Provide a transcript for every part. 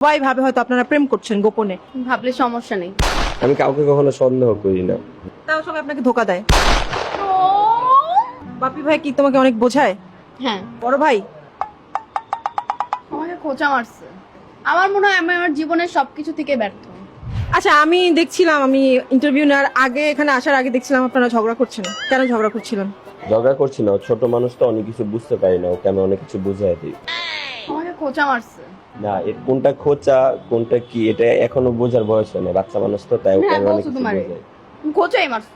সবাই ভাবে হয়তো আপনারা প্রেম করছেন গোপনে। ভাবলে সমস্যা নেই। আমি কাউকে কখনো সন্দেহ করি না। তাও সবাই আপনাকে ধোকা দেয়। বাপি ভাই কি তোমাকে অনেক বোঝায়? হ্যাঁ, বড় ভাই আমাকে খোঁচা মারছে। আমার মনে হয় আমি আমার জীবনের সবকিছু থেকে ব্যর্থ। আচ্ছা, আমি দেখছিলাম, আমি ইন্টারভিউ নেওয়ার আগে এখানে আসার আগে দেখছিলাম আপনারা ঝগড়া করছেন। কেন ঝগড়া করছিলেন? ঝগড়া করছি না, ও ছোট মানুষ তো অনেক কিছু বুঝতে পারি না, ওকে আমি অনেক কিছু বুঝাই দিই। আমাকে খোঁচা মারছে। না, এর কোনটা খোঁচা কোনটা কি এটা এখনো বোঝার বয়স হয় না, বাচ্চা মানুষ তো, তাই ওকে হ্যাঁ, আমি অনেক বলছো কিছু তোমারে। বুঝাই। খোঁচাই মারছে।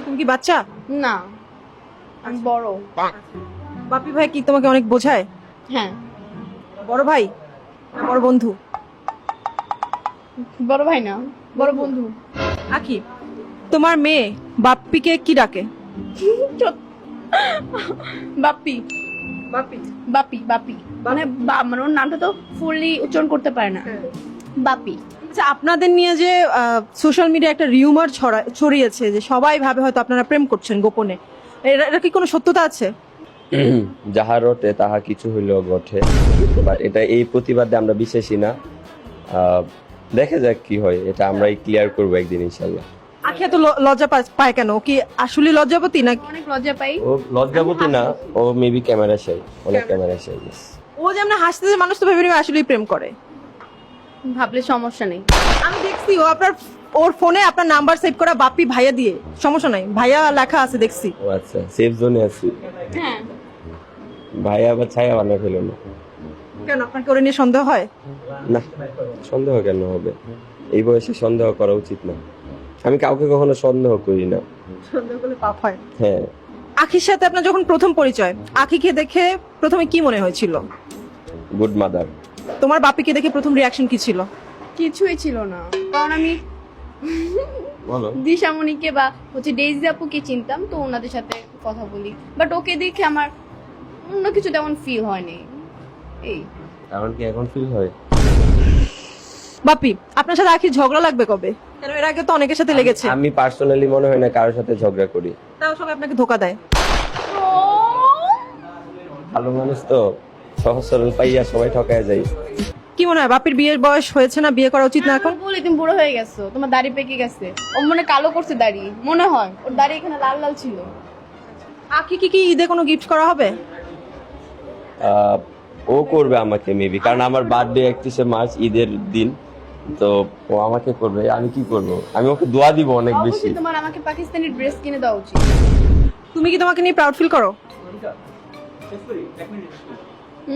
তুমি কি বাচ্চা? না, আমি বড়। বাপি ভাই কি তোমাকে অনেক বোঝায়? হ্যাঁ, বড় ভাই না বড় বন্ধু? বড় ভাই না, বড় বন্ধু। আকি, তোমার মেয়ে বাপ্পিকে কি ডাকে? বাপ্পি, বাপি। বাপি, বাপি। মানে মানে ওর নামটা তো ফুললি উচ্চারণ করতে পারে না। বাপি। আচ্ছা, আপনাদের নিয়ে যে সোশ্যাল মিডিয়া একটা রিউমার ছড়িয়েছে যে সবাই ভাবে হয়তো আপনারা প্রেম করছেন গোপনে, এটা কি কোনো সত্যতা আছে? যাহা রটে তাহা কিছু হইলেও ঘটে, বাট এটা এই প্রতিবাদে আমরা বিশ্বাসী না। দেখা যাক কি হয়, এটা আমরাই ক্লিয়ার করবো একদিন ইনশাল্লাহ। আখি এত লজ্জা পায় কেন? ও কি আসলে লজ্জাবতী না? অনেক লজ্জা পাই। ও লজ্জাবতী না, ও মেবি ক্যামেরা শাই, অনেক ক্যামেরা শাই। ও যেমন হাসতে যে মানুষ তো ভেবে নেবে আসলেই প্রেম করে। ভাবলে সমস্যা নেই। আমি দেখছি ও ওর ফোনে আপনার নাম্বার সেভ করা বাপ্পি ভাইয়া দিয়ে। সমস্যা নাই, ভাইয়া লেখা আছে দেখছি। ও আচ্ছা, সেফ জোনে আছি। হ্যাঁ। ভাই আবার ছায়া বানিয়ে ফেলো না। কেন, আপনার কি ওরে নিয়ে সন্দেহ হয়? না, সন্দেহ কেন হবে? এই বয়সে সন্দেহ করা উচিত না। আমি কাউকে কখনো সন্দেহ করি না। সন্দেহ করলে পাপ হয়। হ্যাঁ। আখির সাথে আপনার যখন প্রথম পরিচয়, আখিকে দেখে প্রথমে কি মনে হয়েছিল? Good mother. তোমার বাপিকে দেখে প্রথম রিয়াকশন কি ছিল? কিছুই ছিল না, কারণ আমি বলো। দিশামণিকে বা হচ্ছে ডেইজি আপুকে চিনতাম, তো ওনাদের সাথে কথা বলি, বাট ওকে দেখে আমার অন্য কিছু তেমন ফিল হয়নি। এই এমন কি এখন ফিল হয়? বাপি, আপনার সাথে আখির ঝগড়া লাগবে কবে? কেন এর আগে তো অনেকের সাথে লেগেছে। আমি পার্সোনালি মনে হয় না কারোর সাথে ঝগড়া করি। তাও সবাই আপনাকে ধোকা দেয়। ভালো মানুষ তো, সহজ সরল পাইয়া সবাই ঠকায় যায়। কি মনে হয় বাপির বিয়ের বয়স হয়েছে না, বিয়ে করা উচিত না এখন? বলি তুমি বুড়ো হয়ে গেছো, তোমার দাড়ি পেকে গেছে। ও মনে কালো করছে দাড়ি, মনে হয় ওর দাড়ি এখানে লাল লাল ছিল। আখি কি ঈদে কোনো গিফট করা হবে? ও করবে আমাকে মেবি, কারণ আমার বার্থডে 31শে মার্চ, ঈদের দিন, তো ও আমাকে করবে। আমি কি করব? আমি ওকে দোয়া দিব অনেক বেশি। অবশ্যই তোমার আমাকে পাকিস্তানি ড্রেস কিনে দেওয়া উচিত। তুমি কি তোমাকে নিয়ে প্রাউড ফিল করো?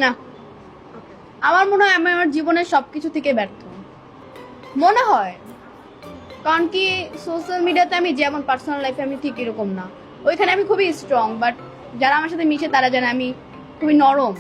না, আমার মনে হয় আমি আমার জীবনের সবকিছু থেকে ব্যর্থ মনে হয়। কারণ কি সোশ্যাল মিডিয়াতে আমি যেমন পার্সোনাল লাইফে আমি ঠিক এরকম না। ওইখানে আমি খুবই স্ট্রং, বাট যারা আমার সাথে মিশে তারা জানে আমি খুবই নরম।